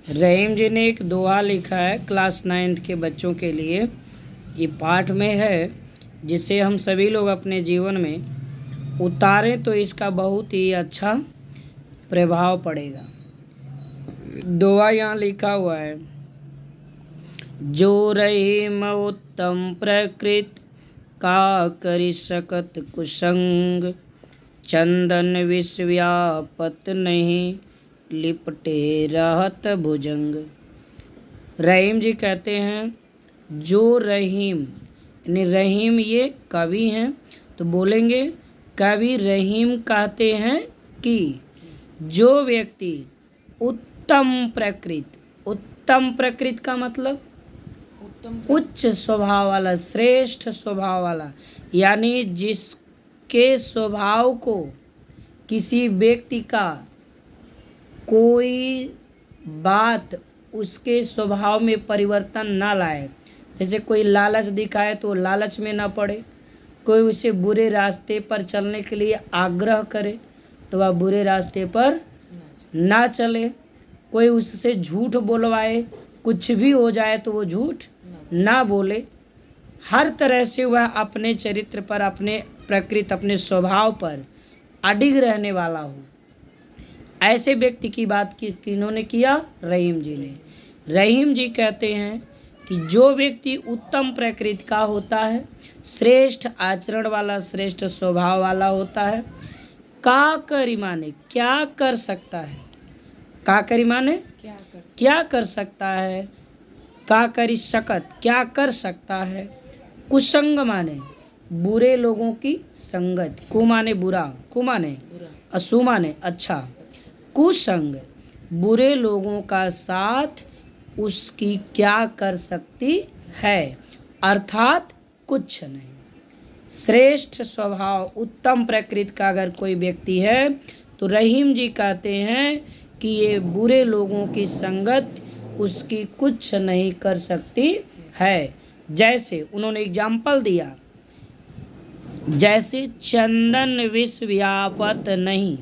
रहीम जी ने एक दोहा लिखा है क्लास 9th के बच्चों के लिए। ये पाठ में है जिसे हम सभी लोग अपने जीवन में उतारें तो इसका बहुत ही अच्छा प्रभाव पड़ेगा। दोहा यहाँ लिखा हुआ है, जो रहीम उत्तम प्रकृत का करि सकत कुसंग, चंदन विष व्यापत नहीं लिपटे रहत भुजंग। रहीम जी कहते हैं जो रहीम, यानी रहीम ये कवि हैं, तो बोलेंगे कवि रहीम कहते हैं कि जो व्यक्ति उत्तम प्रकृति का मतलब उच्च स्वभाव वाला, श्रेष्ठ स्वभाव वाला, यानी जिसके स्वभाव को किसी व्यक्ति का कोई बात उसके स्वभाव में परिवर्तन ना लाए। जैसे कोई लालच दिखाए तो लालच में ना पड़े, कोई उसे बुरे रास्ते पर चलने के लिए आग्रह करे तो वह बुरे रास्ते पर ना चले, कोई उससे झूठ बोलवाए, कुछ भी हो जाए तो वो झूठ ना बोले। हर तरह से वह अपने चरित्र पर, अपने प्रकृति, अपने स्वभाव पर अडिग रहने वाला हो। ऐसे व्यक्ति की बात की किन्होंने किया? रहीम जी ने। रहीम जी कहते हैं कि जो व्यक्ति उत्तम प्रकृति का होता है, श्रेष्ठ आचरण वाला, श्रेष्ठ स्वभाव वाला होता है, का करी माने क्या कर सकता है, का करी माने क्या कर सकता है, का करी सकत क्या कर सकता है, कुसंग माने बुरे लोगों की संगत, कु माने बुरा, कु माने असु माने अच्छा, कुसंग बुरे लोगों का साथ उसकी क्या कर सकती है, अर्थात कुछ नहीं। श्रेष्ठ स्वभाव, उत्तम प्रकृति का अगर कोई व्यक्ति है तो रहीम जी कहते हैं कि ये बुरे लोगों की संगत उसकी कुछ नहीं कर सकती है। जैसे उन्होंने एग्जाम्पल दिया, जैसे चंदन विष व्यापत नहीं,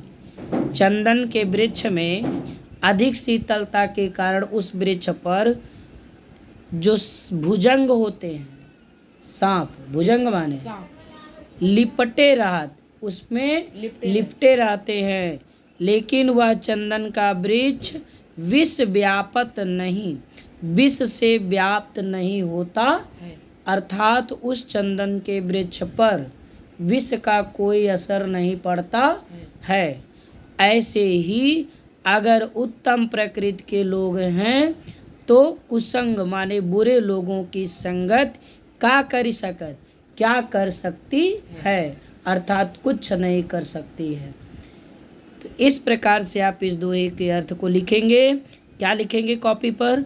चंदन के वृक्ष में अधिक शीतलता के कारण उस वृक्ष पर जो भुजंग होते हैं, सांप, भुजंग माने लिपटे रहत, उसमें लिपटे रहते हैं, लेकिन वह चंदन का वृक्ष विष व्यापत नहीं, विष से व्याप्त नहीं होता, अर्थात उस चंदन के वृक्ष पर विष का कोई असर नहीं पड़ता है। ऐसे ही अगर उत्तम प्रकृति के लोग हैं तो कुसंग माने बुरे लोगों की संगत का करी सकत क्या कर सकती है, अर्थात कुछ नहीं कर सकती है। तो इस प्रकार से आप इस दोहे के अर्थ को लिखेंगे। क्या लिखेंगे कॉपी पर?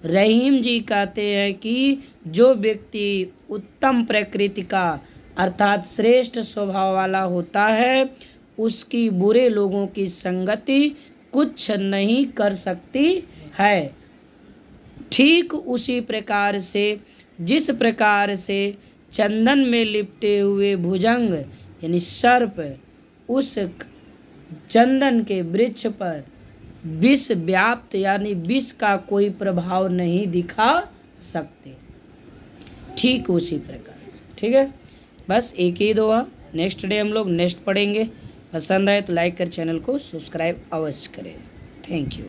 रहीम जी कहते हैं कि जो व्यक्ति उत्तम प्रकृति का अर्थात श्रेष्ठ स्वभाव वाला होता है, उसकी बुरे लोगों की संगति कुछ नहीं कर सकती है। ठीक उसी प्रकार से जिस प्रकार से चंदन में लिपटे हुए भुजंग यानी सर्प उस चंदन के वृक्ष पर विष व्याप्त यानी विष का कोई प्रभाव नहीं दिखा सकते, ठीक उसी प्रकार से। ठीक है, बस एक ही दोहा, नेक्स्ट डे हम लोग नेक्स्ट पढ़ेंगे। पसंद आए तो लाइक कर, चैनल को सब्सक्राइब अवश्य करें। Thank you.